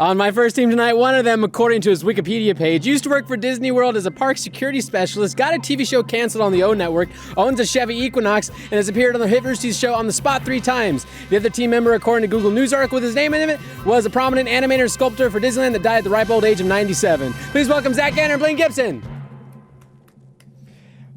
On my first team tonight, one of them, according to his Wikipedia page, used to work for Disney World as a park security specialist, got a TV show canceled on the O Network, owns a Chevy Equinox, and has appeared on the hit Rooster Teeth show On the Spot 3 times. The other team member, according to Google News article with his name in it, was a prominent animator and sculptor for Disneyland that died at the ripe old age of 97. Please welcome Zach Ganner and Blaine Gibson.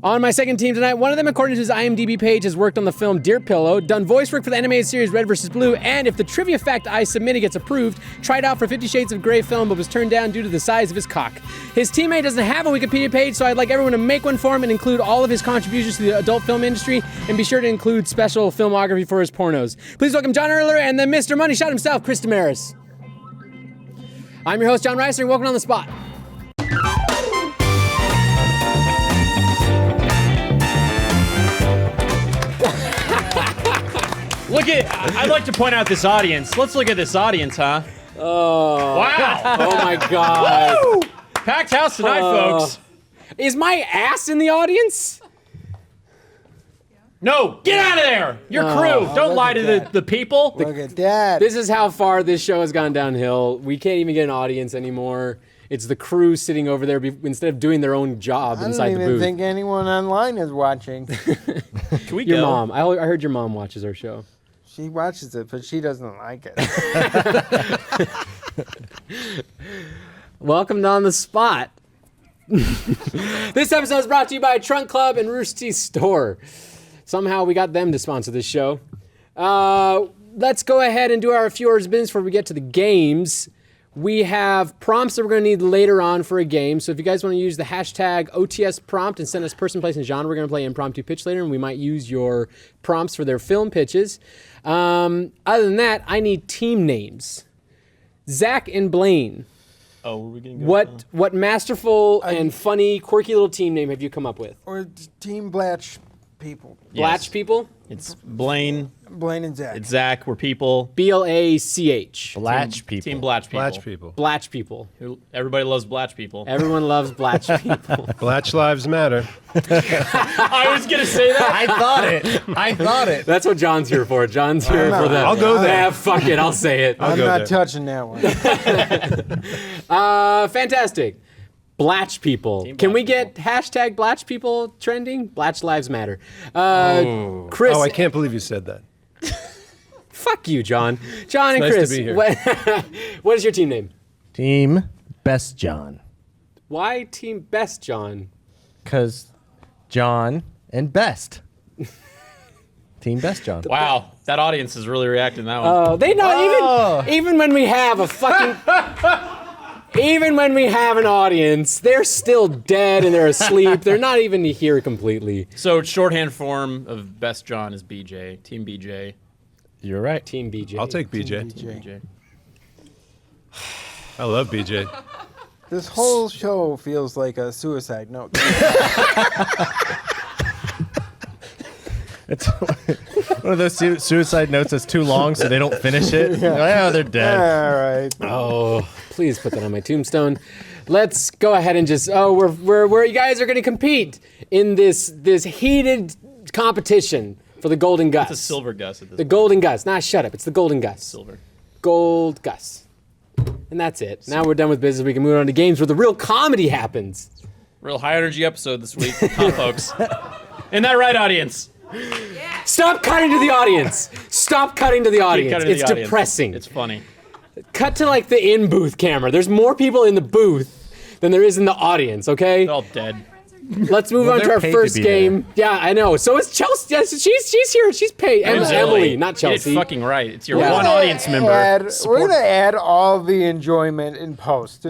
On my second team tonight, one of them, according to his IMDb page, has worked on the film Dear Pillow, done voice work for the animated series Red vs. Blue, and if the trivia fact I submitted gets approved, tried out for 50 Shades of Grey film but was turned down due to the size of his cock. His teammate doesn't have a Wikipedia page, so I'd like everyone to make one for him and include all of his contributions to the adult film industry, and be sure to include special filmography for his pornos. Please welcome Jon Risinger and the Mr. Money Shot himself, Chris Damaris. I'm your host, Jon Risinger. Welcome On the Spot. I'd like to point out this audience. Let's look at this audience, huh? Oh. Wow. Oh my God. Woo! Packed house tonight, folks. Is my ass in the audience? No, get out of there. Your crew. Don't lie to the people. Look at that. This is how far this show has gone downhill. We can't even get an audience anymore. It's the crew sitting over there instead of doing their own job inside the booth. I don't even think anyone online is watching. Can we Your go? mom. I heard your mom watches our show. She watches it, but she doesn't like it. Welcome to On the Spot. This episode is brought to you by Trunk Club and Rooster Teeth Store. Somehow we got them to sponsor this show. Let's go ahead and do our few orders of business before we get to the games. We have prompts that we're going to need later on for a game. So if you guys want to use the hashtag OTS prompt and send us person, place, and genre, we're going to play Impromptu Pitch later, and we might use your prompts for their film pitches. Other than that, I need team names. Zach and Blaine. Oh, are we going to go? What masterful and funny, quirky little team name have you come up with? Or Team Blatch people. Blatch people? It's Blaine. Blaine and Zach. It's Zach. We're people. B-L-A-C-H. Blatch people. Team Blatch people. Blatch people. Blatch people. Everybody loves Blatch people. Everyone loves Blatch people. Blatch lives matter. I was going to say that. I thought it. That's what John's here for. John's here for that. I'll go there. Yeah, fuck it. I'll say it. I'm go not there. touching that one. Fantastic. Blatch people. Team Can we Blatch get hashtag Blatch people trending? Blatch lives matter. Chris. Oh, I can't believe you said that. Fuck you, John. John and nice to Chris. be here. What is your team name? Team Best John. Why Team Best John? Because John and Best. Team Best John. Wow, that audience is really reacting to that one. They know even when we have a fucking even when we have an audience, they're still dead and they're asleep. They're not even here completely. So shorthand form of Best John is BJ. Team BJ. You're right. Team BJ. I'll take BJ. BJ. I love BJ. This whole show feels like a suicide note. It's one of those suicide notes that's too long so they don't finish it. Oh, they're dead. All right. Oh, please put that on my tombstone. Let's go ahead and just you guys are going to compete in this heated competition for the Golden Gus. It's a silver Gus at this The point. Golden Gus. Nah, shut up. It's the Golden Gus. Silver. Gold Gus. And that's it. Now we're done with business. We can move on to games where the real comedy happens. Real high energy episode this week, huh, folks? Isn't that right, audience? Stop cutting to the audience. Stop cutting to the audience. Keep cutting to It's the audience. depressing. It's funny. Cut to like the in-booth camera. There's more people in the booth than there is in the audience, okay? They're all dead. Let's move on to they're our paid first to be game. Yeah, I know. So is Chelsea. Yeah, she's here. She's paid. Emily, not Get it Chelsea. fucking right. It's your Yeah. one audience member. We're going to add all the enjoyment in post.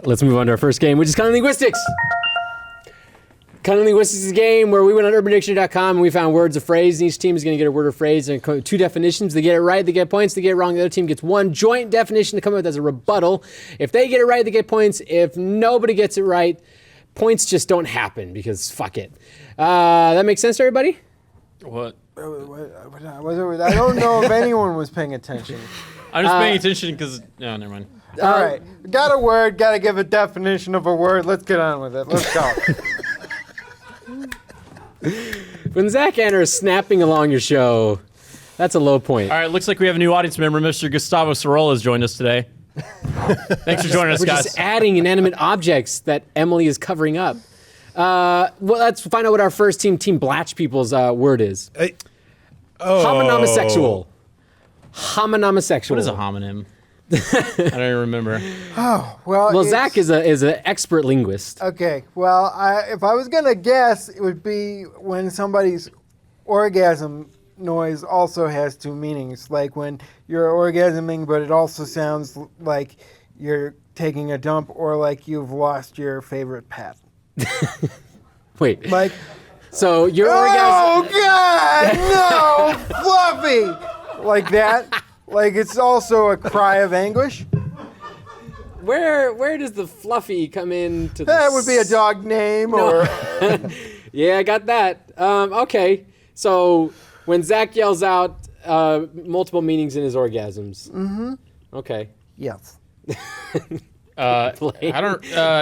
Let's move on to our first game, which is Cunning Linguistics. Cunning Linguistics is a game where we went on UrbanDictionary.com and we found words of phrase, and each team is going to get a word or phrase and two definitions. They get it right, they get points. They get it wrong, the other team gets one joint definition to come up with as a rebuttal. If they get it right, they get points. If nobody gets it right, points just don't happen because fuck it. That makes sense to everybody? What? I don't know if anyone was paying attention. I'm just paying attention because... No, never mind. All right. Got a word, got to give a definition of a word. Let's get on with it. Let's go. When Zach Anner is snapping along your show, That's a low point. All right, looks like we have a new audience member. Mr. Gustavo Sorolla has joined us today. Thanks for joining us, We're guys. just adding inanimate objects that Emily is covering up. Well, let's find out what our first Team Blatch people's word is. Homonomosexual. Homonomosexual. What is a homonym? I don't even remember. Well, Well, Zach is an expert linguist. Okay, well, if I was gonna guess, it would be when somebody's orgasm noise also has two meanings, like when you're orgasming, but it also sounds like you're taking a dump, or like you've lost your favorite pet. Wait. Like, So your orgasm. oh God, no, Fluffy, like that. Like it's also a cry of anguish. Where does the fluffy come into That would be a dog name, or Yeah, I got that. Okay. So when Zach yells out multiple meanings in his orgasms. Mm-hmm. Okay. yes. I don't.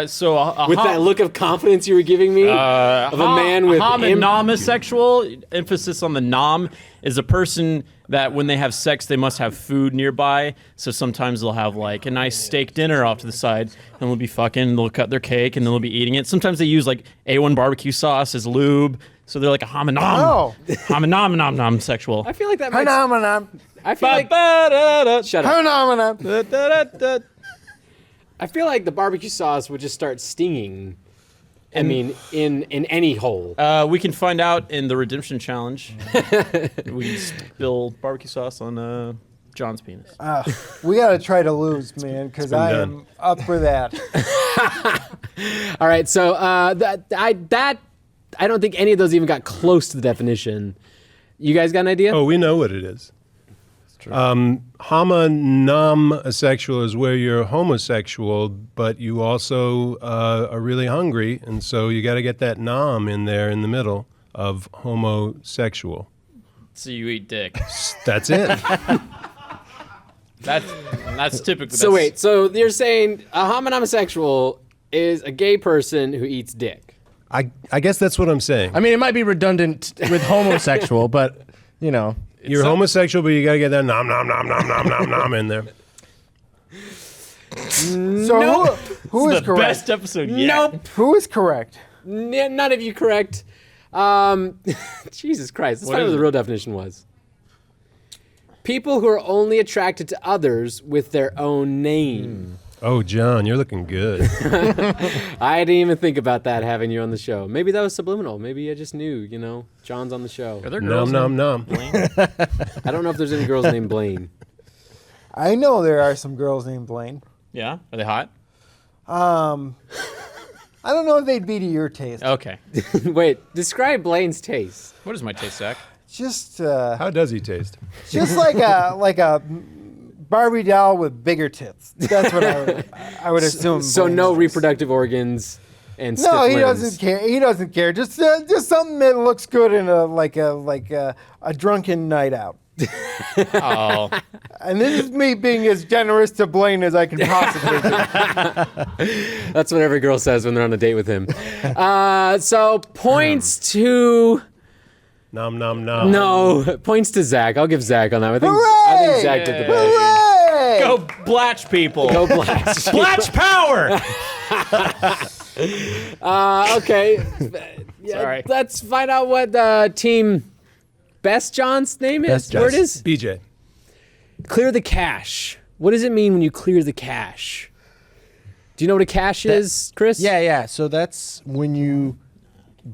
So With that look of confidence you were giving me of a man with homonomosexual, emphasis on the nom, is a person that when they have sex they must have food nearby. So sometimes they'll have like a nice steak dinner off to the side, and they'll be fucking. They'll cut their cake and they'll be eating it. Sometimes they use like A1 barbecue sauce as lube. So they're like a homonom. Oh. Homonom sexual. I feel like that might. Phenomenon. I feel like. Shut up. Phenomenon. I feel like the barbecue sauce would just start stinging. I mean, in any hole. We can find out in the Redemption Challenge. We spill barbecue sauce on John's penis. We gotta try to lose, man, because been I done. am up for that. All right, so I don't think any of those even got close to the definition. You guys got an idea? Oh, we know what it is. Homonomosexual is where you're homosexual, but you also are really hungry, and so you got to get that nom in there in the middle of homosexual. So you eat dick. That's it. That's typical. So wait, so you're saying a homonomosexual is a gay person who eats dick? I guess that's what I'm saying. I mean, it might be redundant with homosexual, but you know. You're homosexual, but you got to get that nom nom nom nom nom nom nom in there. So who is the correct? best episode yet. Nope. Who is correct? None of you correct. Jesus Christ. Let's find out what is the it? real definition was. People who are only attracted to others with their own name. Oh, John, you're looking good. I didn't even think about that having you on the show. Maybe that was subliminal. Maybe I just knew, John's on the show. Are there nom girls nom nom. I don't know if there's any girls named Blaine. I know there are some girls named Blaine. Yeah? Are they hot? I don't know if they'd be to your taste. Okay. Wait, describe Blaine's taste. What is my taste, Zach? Just How does he taste? just like a Barbie doll with bigger tits. That's what I would assume. So Blaine no is. reproductive organs and stiff No, he limbs. doesn't care. He doesn't care. Just something that looks good in a drunken night out. Oh. And this is me being as generous to Blaine as I can possibly be. That's what every girl says when they're on a date with him. So points to Nom nom nom. no points to Zach. I'll give Zach on that. I think Hooray! Zach did the best. Hooray! Go Blatch people. Go Blatch. Blatch power! Okay. Yeah, Sorry. let's find out what team Best John's name is. Best Word John. is BJ. clear the cache. What does it mean when you clear the cache? Do you know what a cache is, Chris? Yeah. So that's when you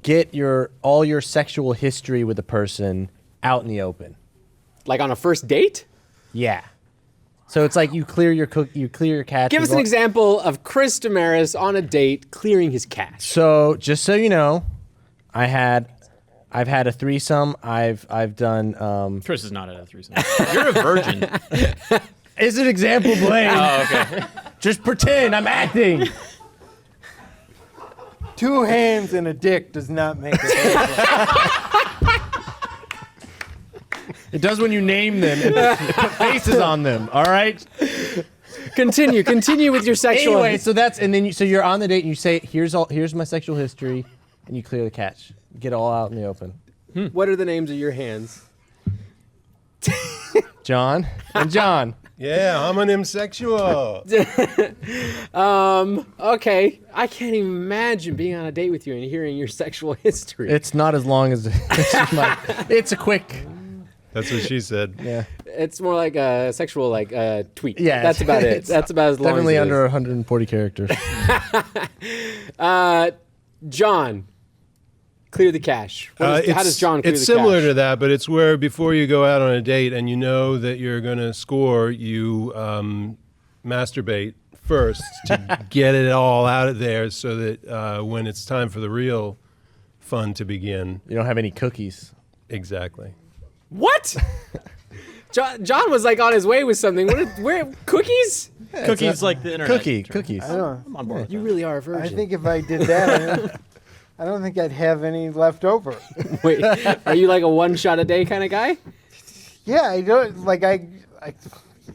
get all your sexual history with a person out in the open. Like on a first date? Yeah. So it's like you clear your cache. Give us an example of Chris Damaris on a date clearing his cache. So just so you know, I've had a threesome. I've done. Chris is not at a threesome. You're a virgin. Is an example, Blaine? Oh, okay. Just pretend I'm acting. 2 hands and a dick does not make it. It does when you name them and put faces on them. All right. Continue with your sexual. Anyway, so you're on the date and you say, here's my sexual history, and you clear the cache. Get it all out in the open. What are the names of your hands? John and John. Yeah, homonym sexual. Okay. I can't even imagine being on a date with you and hearing your sexual history. It's not as long as it's a quick. That's what she said. Yeah. It's more like a sexual tweet. Yeah, That's about it. That's about as long Definitely as it under 140 characters. John, clear the cash. How does John clear the cash? It's similar to that, but it's where before you go out on a date and you know that you're going to score, you masturbate first to get it all out of there so that when it's time for the real fun to begin. You don't have any cookies. Exactly. What? John was like on his way with something. Where cookies? Cookies like the internet. Cookies. I don't. I'm on board. with You that. really are a virgin. I think if I did that, I don't think I'd have any left over. Wait, are you like a one shot a day kind of guy? Yeah, I don't like. I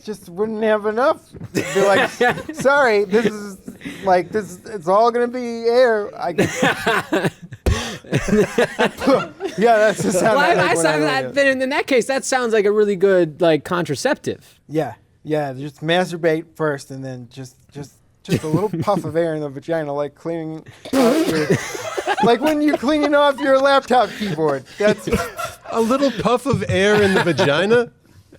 just wouldn't have enough. Be like, sorry, this is like this. It's all gonna be air. Yeah, that's just how. Then in that case, that sounds like a really good like contraceptive. Yeah, just masturbate first, and then just a little puff of air in the vagina, like cleaning, like when you're cleaning off your laptop keyboard. That's A little puff of air in the vagina?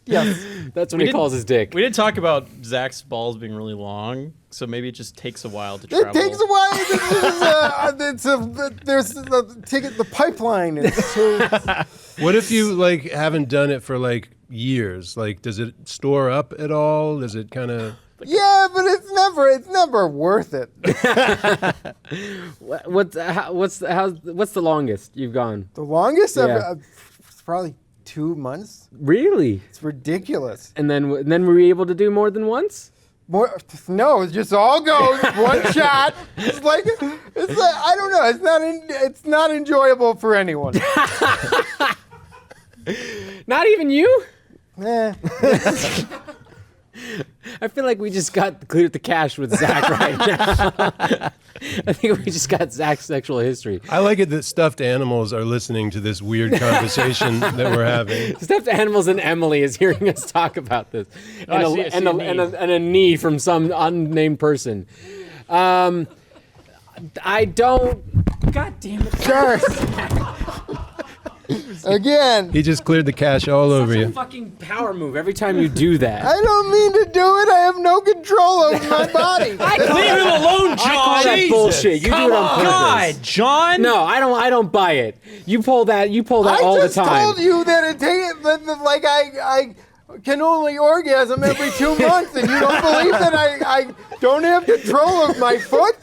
yes. That's what he calls his dick. We did talk about Zach's balls being really long, so maybe it just takes a while to It travel. takes a while. There's the pipeline. What if you like haven't done it for like years? Like, does it store up at all? Does it kind of? Yeah, but it's never worth it. What's the longest you've gone? The longest Yeah. it's probably 2 months. Really? It's ridiculous. And then were you able to do more than once? No, it just all goes one shot. It's like I don't know. It's not enjoyable for anyone. Not even you? Eh. I feel like we just got cleared the cash with Zach right now. I think we just got Zach's sexual history. I like it that stuffed animals are listening to this weird conversation that we're having. Stuffed Animals and Emily is hearing us talk about this. I see a knee. And a knee from some unnamed person. I don't... God damn it. Sure. Again. He just cleared the cash all over Such a you. fucking power move every time you do that. I don't mean to do it. I have no control over my body. Leave him alone, John. I call that bullshit. You Come do it on purpose. God, John. No, I don't buy it. You pull that all I the just time. told you that like I can only orgasm every 2 months, and you don't believe that I don't have control of my foot?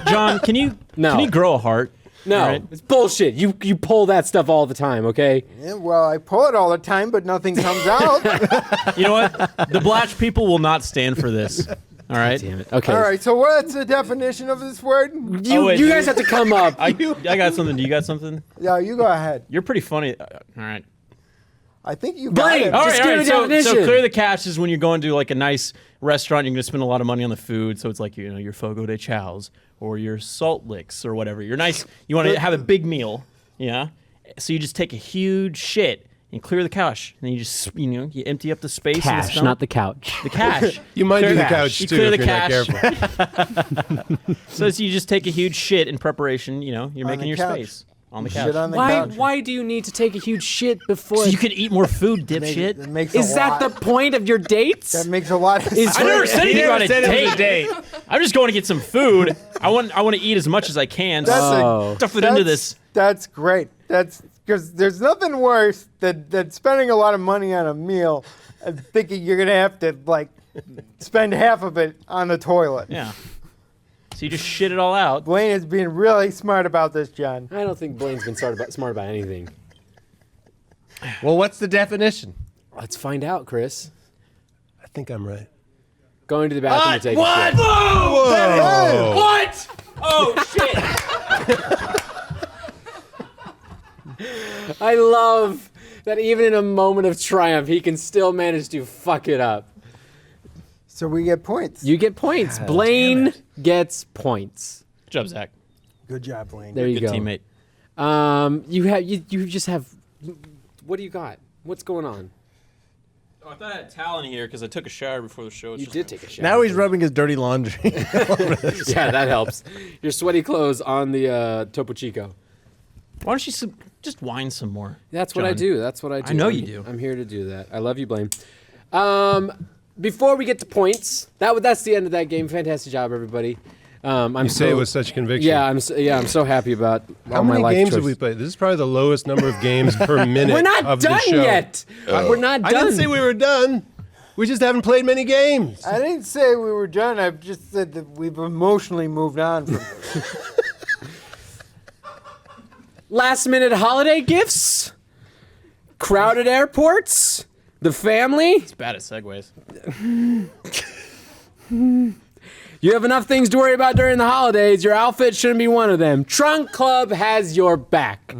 John, can you grow a heart? No, All right. it's bullshit. You pull that stuff all the time, okay? Yeah, well, I pull it all the time, but nothing comes out. You know what? The Blatch people will not stand for this. All right. Damn it. Okay. All right, so what's the definition of this word? You guys have to come up. I got something. Do you got something? Yeah, you go ahead. You're pretty funny. All right. I think you Blaine, got it. All Just right. give me the So definition. clear the cash is when you're going to like a nice restaurant. You're going to spend a lot of money on the food. So it's like your Fogo de Chao's or your Salt Licks or whatever. You're nice. You want to have a big meal. Yeah. So you just take a huge shit and clear the cash, and you just you empty up the space. in the Cash, stomach. not the couch. The cash. You might Clear do the cash. couch You too clear if the you're not cash. careful. So you just take a huge shit in preparation. You're making the your couch. space on the couch. Shit on the couch. Why do you need to take a huge shit before? So you can eat more food, dipshit. That makes Is a that lot. the point of your dates? That makes a lot of sense. I never said anything about a date. I'm just going to get some food. I want to eat as much as I can. Stuff it into this. That's great. That's because there's nothing worse than spending a lot of money on a meal and thinking you're gonna have to like spend half of it on the toilet. Yeah. So you just shit it all out. Blaine is being really smart about this, John. I don't think Blaine's been smart about anything. Well, what's the definition? Let's find out, Chris. I think I'm right. Going to the bathroom to take a shit. Whoa! What? Oh shit! I love that even in a moment of triumph, he can still manage to fuck it up. So we get points. You get points. Blaine gets points. Good job, Zach. Good job, Blaine. There you Good go. teammate. You just have. What do you got? What's going on? Oh, I thought I had a towel in here because I took a shower before the show. It's You just- did take a shower. Now he's rubbing his dirty laundry. Yeah, that helps. Your sweaty clothes on the Topo Chico. Why don't you just whine some more? That's what I John? do. That's what I do. I know I'm- you do. I'm here to do that. I love you, Blaine. Before we get to points, that's the end of that game. Fantastic job, everybody. You say it with such conviction. Yeah, I'm so happy about How all my many life games choices. have we played? This is probably the lowest number of games per minute. We're not of done the show. yet. We're not done. I didn't say we were done. We just haven't played many games. I didn't say we were done. I've just said that we've emotionally moved on from this. Last minute holiday gifts, crowded airports, the family. It's bad at segues. You have enough things to worry about during the holidays. Your outfit shouldn't be one of them. Trunk Club has your back.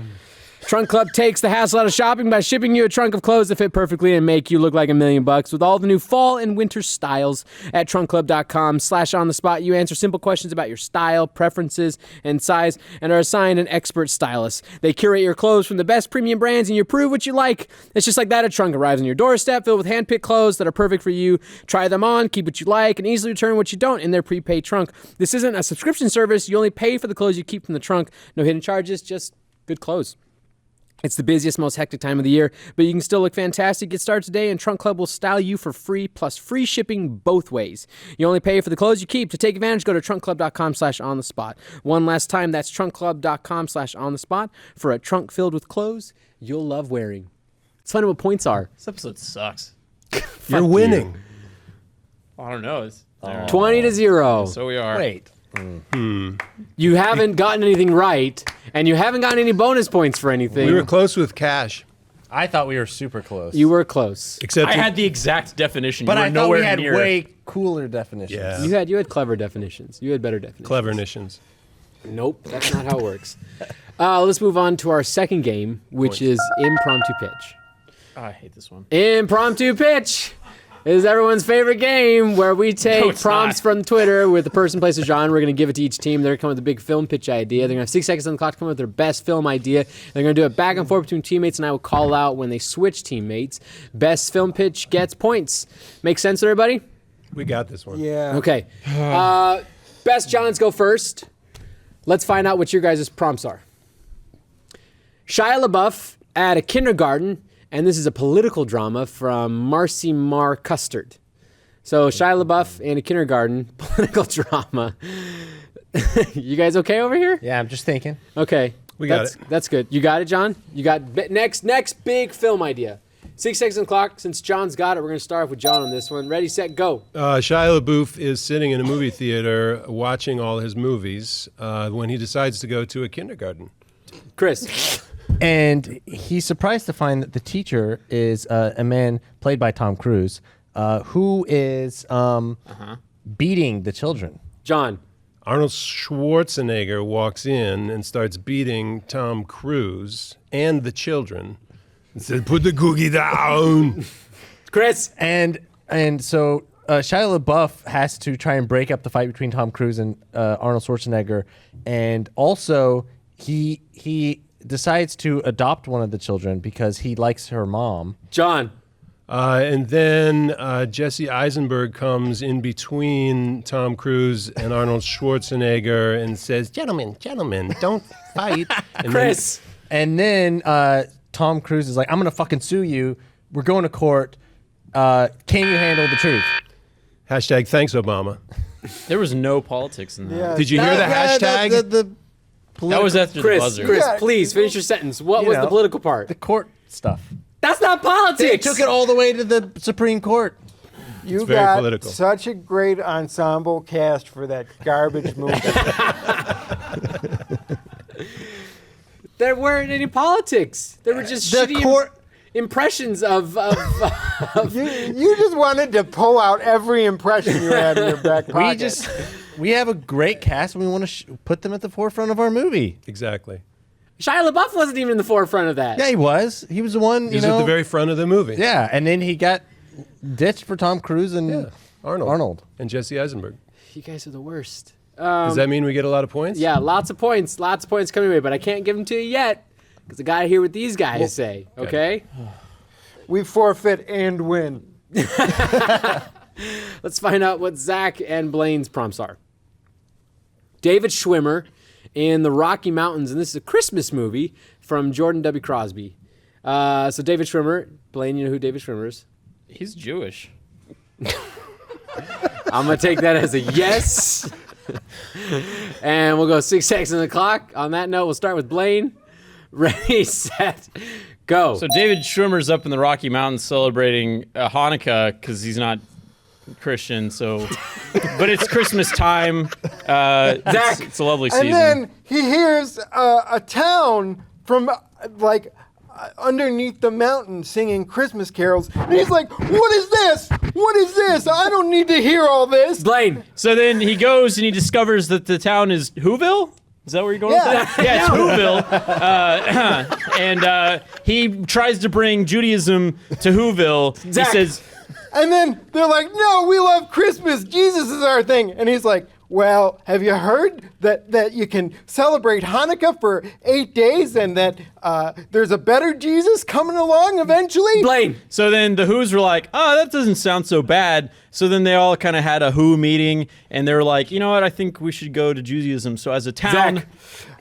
Trunk Club takes the hassle out of shopping by shipping you a trunk of clothes that fit perfectly and make you look like $1,000,000 with all the new fall and winter styles at trunkclub.com/on-the-spot. You answer simple questions about your style, preferences, and size and are assigned an expert stylist. They curate your clothes from the best premium brands and you approve what you like. It's just like that. A trunk arrives on your doorstep filled with hand-picked clothes that are perfect for you. Try them on, keep what you like, and easily return what you don't in their prepaid trunk. This isn't a subscription service. You only pay for the clothes you keep from the trunk. No hidden charges, just good clothes. It's the busiest, most hectic time of the year, but you can still look fantastic. Get started today, and Trunk Club will style you for free, plus free shipping both ways. You only pay for the clothes you keep. To take advantage, go to trunkclub.com/on-the-spot. One last time, that's trunkclub.com/on-the-spot for a trunk filled with clothes you'll love wearing. It's funny what points are. This episode sucks. You're winning. I don't know. It's 20-0. So we are. Wait. You haven't gotten anything right, and you haven't gotten any bonus points for anything. We were close with cash. I thought we were super close. You were close. Except I had the exact definition. but you were I thought nowhere we had near. way cooler definitions. Yeah. You had clever definitions. You had better definitions. clevernitions. Nope, that's not how it works. Let's move on to our second game, which is Impromptu Pitch. Oh, I hate this one. Impromptu Pitch is everyone's favorite game where we take No, it's prompts not. from Twitter with the person, place, or genre. We're going to give it to each team. They're going to come with a big film pitch idea. They're going to have 6 seconds on the clock to come up with their best film idea. They're going to do it back and forth between teammates, and I will call out when they switch teammates. Best film pitch gets points. Make sense to everybody? We got this one. Yeah. Okay. Best Johns go first. Let's find out what your guys' prompts are. Shia LaBeouf at a kindergarten, and this is a political drama from Marcy Mar Custard. So Shia LaBeouf and a kindergarten, political drama. You guys okay over here? Yeah, I'm just thinking. Okay. We got it. That's good. You got it, John? You got next big film idea. 6 seconds on the clock. Since John's got it, we're going to start off with John on this one. Ready, set, go. Shia LaBeouf is sitting in a movie theater watching all his movies when he decides to go to a kindergarten. Chris. And he's surprised to find that the teacher is a man played by Tom Cruise, who is beating the children. John. Arnold Schwarzenegger walks in and starts beating Tom Cruise and the children and says, "Put the cookie down." Chris. And so Shia LaBeouf has to try and break up the fight between Tom Cruise and Arnold Schwarzenegger, and also he decides to adopt one of the children because he likes her mom. John. And then Jesse Eisenberg comes in between Tom Cruise and Arnold Schwarzenegger and says, gentlemen, don't fight. And Chris. And then Tom Cruise is like, I'm going to fucking sue you. We're going to court. Can you handle the truth? then, hashtag thanks, Obama. There was no politics in that. Yeah. Did you hear the hashtag? That was after the Chris, buzzer. Yeah. please finish your sentence. What You was know, the political part? The court stuff. That's not They politics. took it all the way to the Supreme Court. You very got political. such a great ensemble cast for that garbage movie. There weren't any politics. There were just The shitty court. impressions of you just wanted to pull out every impression you had in your back pocket. We have a great cast and we want to put them at the forefront of our movie. Exactly. Shia LaBeouf wasn't even in the forefront of that. Yeah, he was. He was the one, He's at the very front of the movie. Yeah, and then he got ditched for Tom Cruise and Yeah. Arnold. And Jesse Eisenberg. You guys are the worst. Does that mean we get a lot of points? Yeah, lots of points coming away, but I can't give them to you yet because I got to hear what these guys say. Okay. We forfeit and win. Let's find out what Zach and Blaine's prompts are. David Schwimmer in the Rocky Mountains, and this is a Christmas movie from Jordan W. Crosby. So David Schwimmer, Blaine, you know who David Schwimmer is? He's Jewish. I'm going to take that as a yes. And we'll go 6 seconds on the clock. On that note, we'll start with Blaine. Ready, set, go. So David Schwimmer's up in the Rocky Mountains celebrating Hanukkah because he's not Christian. So, but it's Christmas time. Zach. It's a lovely season. And then he hears a town from underneath the mountain singing Christmas carols, and he's like, "What is this? What is this? I don't need to hear all this." Blaine. So then he goes and he discovers that the town is Whoville. Is that where you're going with that? Yeah, it's Whoville. And he tries to bring Judaism to Whoville. Zach. He says, And then they're like, "No, we love Christmas. Jesus is our thing." And he's like, "Well, have you heard that you can celebrate Hanukkah for 8 days and that there's a better Jesus coming along eventually?" Blaine. so then the Who's were like, oh, that doesn't sound so bad. So then they all kind of had a Who meeting, and they were like, you know what, I think we should go to Judaism. So as a town, Zach.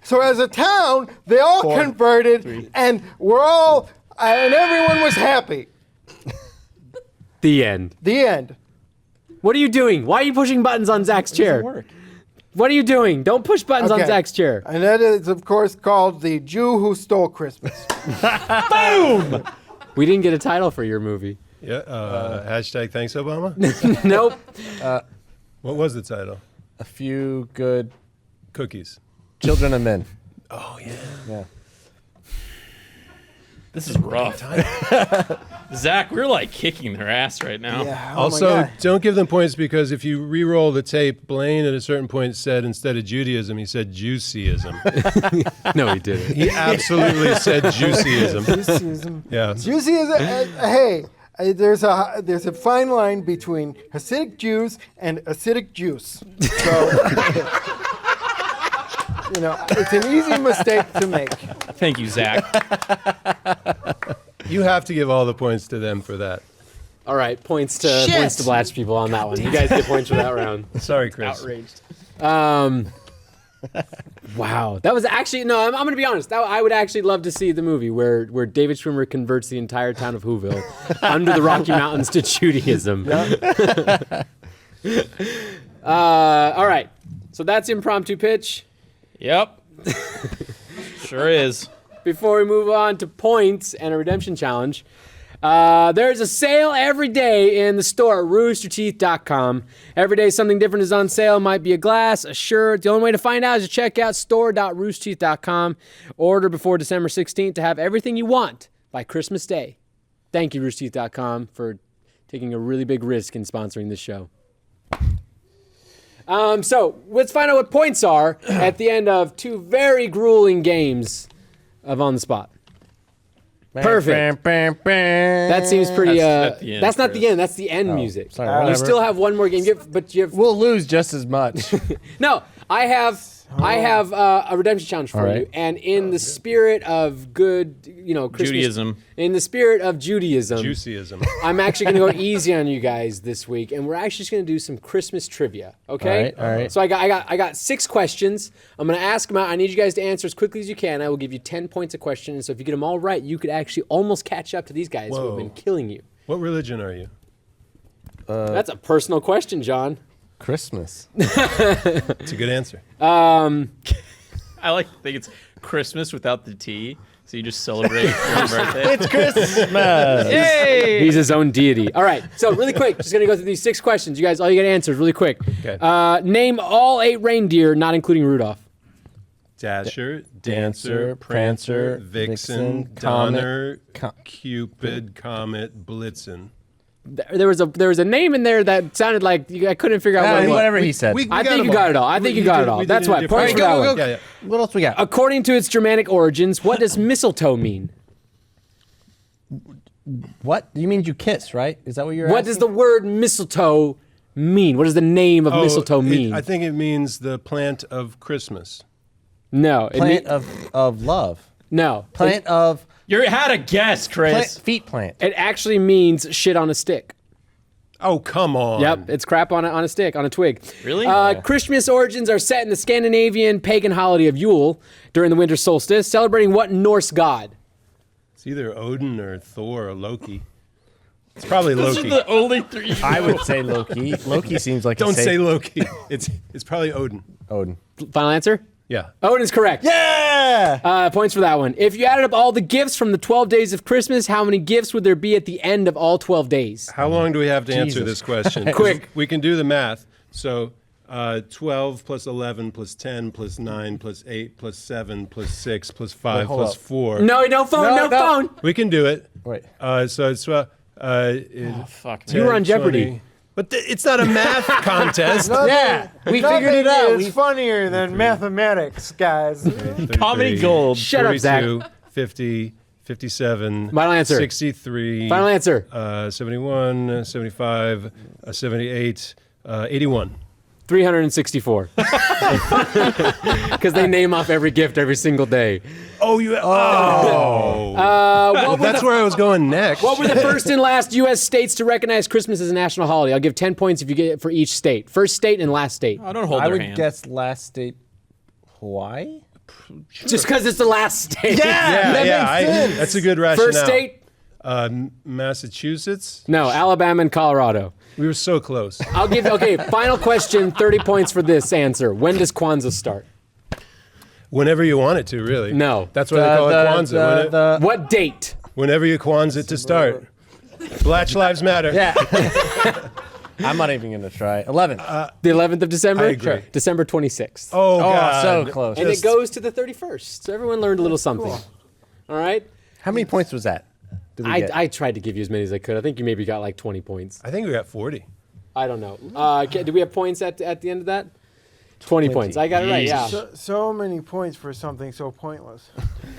So as a town, they all converted, and we're all, and everyone was happy. The end. The end. What are you doing? Why are you pushing buttons on Zach's chair? work. What are you doing? Don't push buttons on Okay. Zach's chair. And that is, of course, called The Jew Who Stole Christmas. Boom! We didn't get a title for your movie. Yeah. Hashtag thanks, Obama. Nope. What was the title? A few good Cookies. children and men. Oh yeah. Yeah. This is rough. Zach, we're like kicking their ass right now. Yeah. Oh my Also, God. don't give them points because if you re-roll the tape, Blaine at a certain point said instead of Judaism, he said Juicyism. No, he didn't. He absolutely said Juicyism. Juicyism. Yeah. Juicy is hey. There's a fine line between Hasidic Jews and acidic juice. So, it's an easy mistake to make. Thank you, Zach. You have to give all the points to them for that. All right, points to Blatch people on that one. You guys get points for that round. Sorry, Chris. Outraged. Wow, that was actually I'm going to be honest. I would actually love to see the movie where David Schwimmer converts the entire town of Whoville under the Rocky Mountains to Judaism. All right, so that's impromptu pitch. Yep. Sure is. Before we move on to points and a redemption challenge, there's a sale every day in the store at roosterteeth.com. Every day something different is on sale. Might be a glass, a shirt. The only way to find out is to check out store.roosterteeth.com. Order before December 16th to have everything you want by Christmas Day. Thank you, roosterteeth.com, for taking a really big risk in sponsoring this show. So let's find out what points are at the end of 2 very grueling games of On the Spot. Perfect. That seems pretty. That's at the end, that's not Chris. the end. That's the end music. sorry, You whatever. still have one more game, but you have We'll lose just as much. no. I have a redemption challenge for All right. you, and in the spirit of good, Christmas, Judaism. In the spirit of Judaism, Juicyism. I'm actually going to go easy on you guys this week, and we're actually just going to do some Christmas trivia. Okay. All right. So I got 6 questions. I'm going to ask them out. I need you guys to answer as quickly as you can. I will give you 10 points a question, and so if you get them all right, you could actually almost catch up to these guys who have Whoa. been killing you. What religion are you? That's a personal question, John. Christmas. It's a good answer. I like to think it's Christmas without the T, so you just celebrate your birthday. It's Christmas. Hey! He's his own deity. All right, so really quick, just gonna go through these 6 questions. You guys, all you gotta answer is really quick. Okay. Name all 8 reindeer, not including Rudolph. Dasher, Dancer, Dancer, Prancer, Vixen, Vixen, Donner, Co- Cupid, Comet, Blitzen. There was a name in there that sounded like I couldn't figure out what it was. Whatever he said. I think you got it all. I think you got it all. That's why. Points for that one. Yeah. What else we got? According to its Germanic origins, what does mistletoe mean? What? You mean you kiss, right? Is that what you're What asking? does the word mistletoe mean? What does the name of mistletoe mean? I think it means the plant of Christmas. No. Plant of love. No. Plant of You had a guess, Chris. feet plant. It actually means shit on a stick. Oh, come on. Yep, it's crap on a stick, on a twig. Really? Christmas origins are set in the Scandinavian pagan holiday of Yule during the winter solstice, celebrating what Norse god? It's either Odin or Thor or Loki. It's probably Those Loki. are the only three. I would say Loki. Loki seems like Don't a safe say Loki. It's probably Odin. Odin. Final answer? Yeah. Odin's correct. Yeah. Points for that one. If you added up all the gifts from the 12 days of Christmas, how many gifts would there be at the end of all 12 days? How long do we have to answer Jesus. this question? Quick. We can do the math. So 12 plus 11 plus 10 plus 9 plus 8 plus 7 plus 6 plus 5 hold plus up. 4. No phone, no phone. We can do it. Wait. So it's Fuck, You were on Jeopardy. 20. But it's not a math contest. Yeah, we Nothing figured it out. is funnier than mathematics, guys. 33, Comedy gold. Shut up, Zach. 42, 50, 57, Final answer. 63, Final answer. 71, 75, 78, 81. 364. Because they name off every gift every single day. Oh, that's where I was going next. What were the first and last U.S. states to recognize Christmas as a national holiday? I'll give 10 points if you get it for each state. First state and last state. I don't hold I their would hand. guess last state, Hawaii. Just because it's the last state. That's a good rationale. First state? Massachusetts. No, Alabama and Colorado. We were so close. I'll give, okay, final question, 30 points for this answer. When does Kwanzaa start? Whenever you want it to, really. No. That's why they call it Kwanzaa. What date? Whenever you Kwanzaa it to start. Black Lives Matter. Yeah. I'm not even gonna try. 11. The 11th of December? I agree. December 26th. Oh, God. so close. And it goes to the 31st. So everyone learned a little something. All right? How many points was that? Did we get? I tried to give you as many as I could. I think you maybe got like 20 points. I think we got 40. I don't know. Do we have points at the end of that? 20 points. I got it right, yeah. So many points for something so pointless.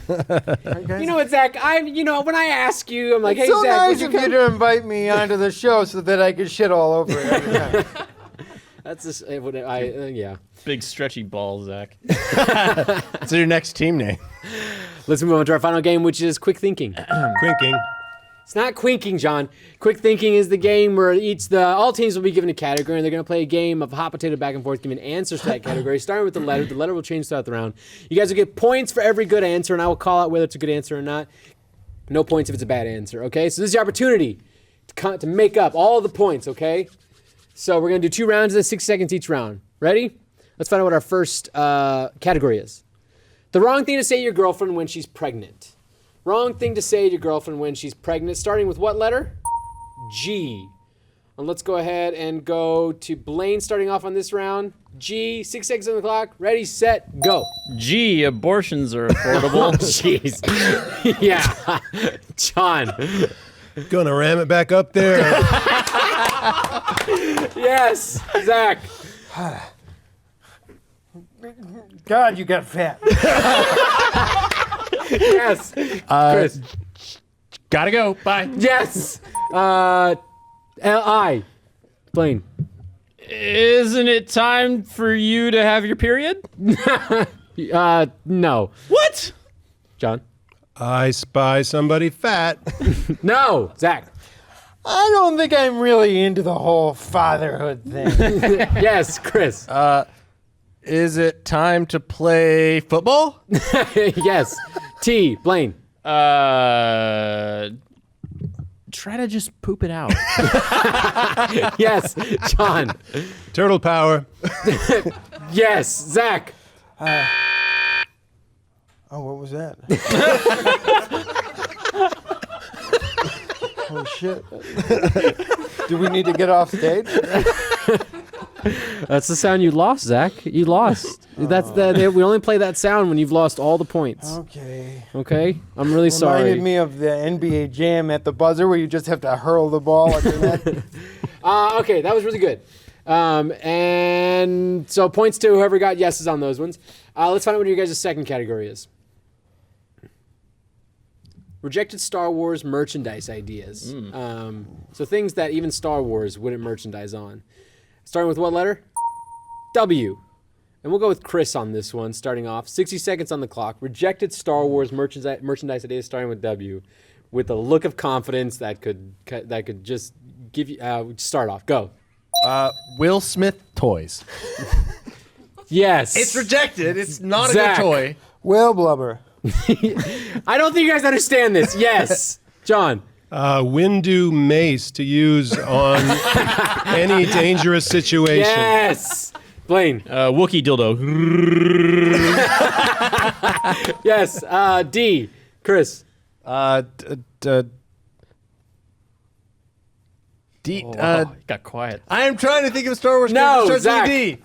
Right, guys? You know what, Zach? When I ask you, I'm like, It's hey, so Zach, nice would you of you come? to invite me onto the show so that I could shit all over it every time. That's just, yeah. Big stretchy ball, Zach. What's your next team name? Let's move on to our final game, which is Quick Thinking. Quinking. It's not quinking, John. Quick Thinking is the game where all teams will be given a category, and they're going to play a game of hot potato back and forth, giving answers to that category, starting with the letter. The letter will change throughout the round. You guys will get points for every good answer, and I will call out whether it's a good answer or not. No points if it's a bad answer, okay? So this is your opportunity to make up all the points, okay? So we're going to do 2 rounds, and 6 seconds each round. Ready? Let's find out what our first category is. The wrong thing to say to your girlfriend when she's pregnant. Wrong thing to say to your girlfriend when she's pregnant. Starting with what letter? G. And let's go ahead and go to Blaine starting off on this round. G, 6 seconds on the clock. Ready, set, go. Gee, abortions are affordable. Jeez. Yeah. John. Gonna ram it back up there. Yes. Zach. God, you got fat. Yes. Chris. Gotta go. Bye. Yes. L-I. Blaine. Isn't it time for you to have your period? No. What? John. I spy somebody fat. No. Zach. I don't think I'm really into the whole fatherhood thing. Yes. Chris. Is it time to play football? Yes. T. Blaine. Try to just poop it out. Yes. John. Turtle power. Yes. Zach. Oh, what was that? Oh, shit. Do we need to get off stage? That's the sound you lost, Zach. You lost. We only play that sound when you've lost all the points. Okay. Okay? I'm really sorry. Reminded me of the NBA Jam at the buzzer where you just have to hurl the ball at the net. Okay, that was really good. And so points to whoever got yeses on those ones. Let's find out what your guys' second category is. Rejected Star Wars merchandise ideas. So things that even Star Wars wouldn't merchandise on. Starting with what letter? W. And we'll go with Chris on this one, starting off. 60 seconds on the clock. Rejected Star Wars merchandise ideas starting with W, with a look of confidence that could just give you start off. Go. Will Smith toys. Yes. It's rejected. It's not Zach. a good toy. Whale blubber. I don't think you guys understand this. Yes. John. Windu mace to use on any dangerous situation. Yes. Blaine. Wookiee dildo. Yes. D. Chris. Got quiet. I am trying to think of Star Wars No, characters Zach. starting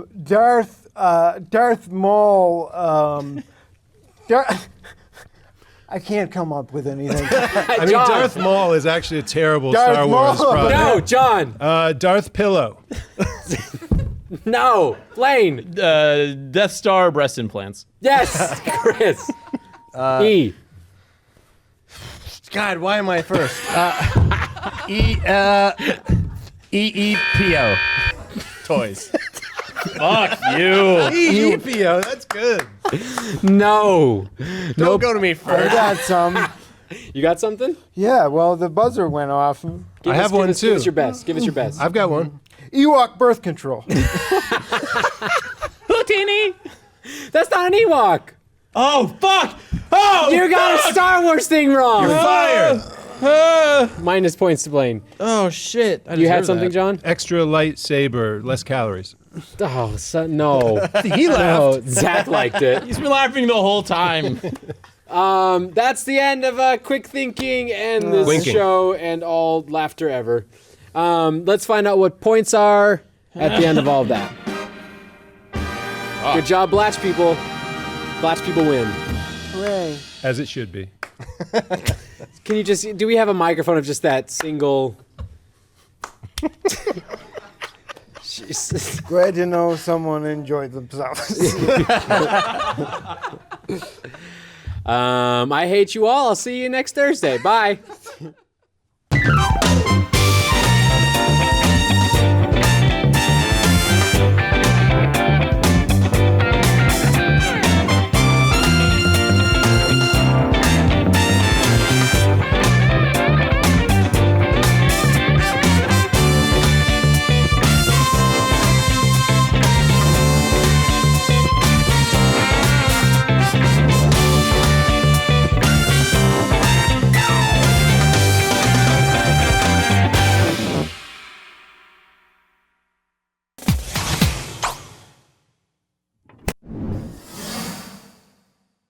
with D. Darth Maul. I can't come up with anything. I mean, John. Darth Maul is actually a terrible Darth Star Wars Maul. product. No, John. Darth Pillow. No. Blaine. Death Star breast implants. Yes. Chris. E. God, why am I first? EEPO toys. Fuck you. EPO, that's good. No. Don't go to me I first. got some. You got something? Yeah, well, the buzzer went off. Give I have one Give too. us your best. Give us your best. I've got one. Ewok birth control. Houdini. That's not an Ewok. Oh, fuck. Oh, You got a Star Wars thing wrong. Fire! Minus points to Blaine. Oh, shit. You had something, John? Extra lightsaber, less calories. Oh, no. He laughed. No, Zach liked it. He's been laughing the whole time. That's the end of Quick Thinking and this Winking. show and all laughter ever. Let's find out what points are at the end of all of that. Good job, Blatch people. Blatch people win. Hooray. As it should be. Can you just, do we have a microphone of just that single? Jesus. Glad to know someone enjoyed themselves. I hate you all. I'll see you next Thursday. Bye.